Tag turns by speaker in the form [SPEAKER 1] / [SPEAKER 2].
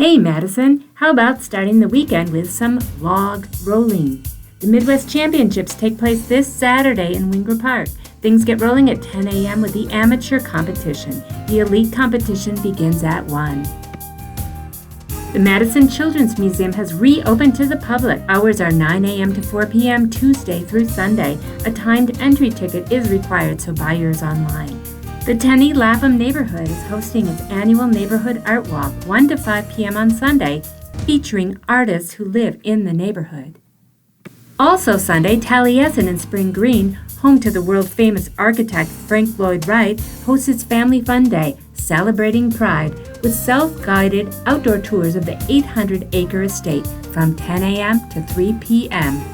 [SPEAKER 1] Hey Madison, how about starting the weekend with some log rolling? The Midwest Championships take place this Saturday in Winger Park. Things get rolling at 10 a.m. with the amateur competition. The elite competition begins at 1. The Madison Children's Museum has reopened to the public. Hours are 9 a.m. to 4 p.m. Tuesday through Sunday. A timed entry ticket is required, so buy yours online. The Tenney Lapham neighborhood is hosting its annual Neighborhood Art Walk 1 to 5 p.m. on Sunday, featuring artists who live in the neighborhood. Also Sunday, Taliesin in Spring Green, home to the world-famous architect Frank Lloyd Wright, hosts its Family Fun Day, celebrating pride, with self-guided outdoor tours of the 800-acre estate from 10 a.m. to 3 p.m.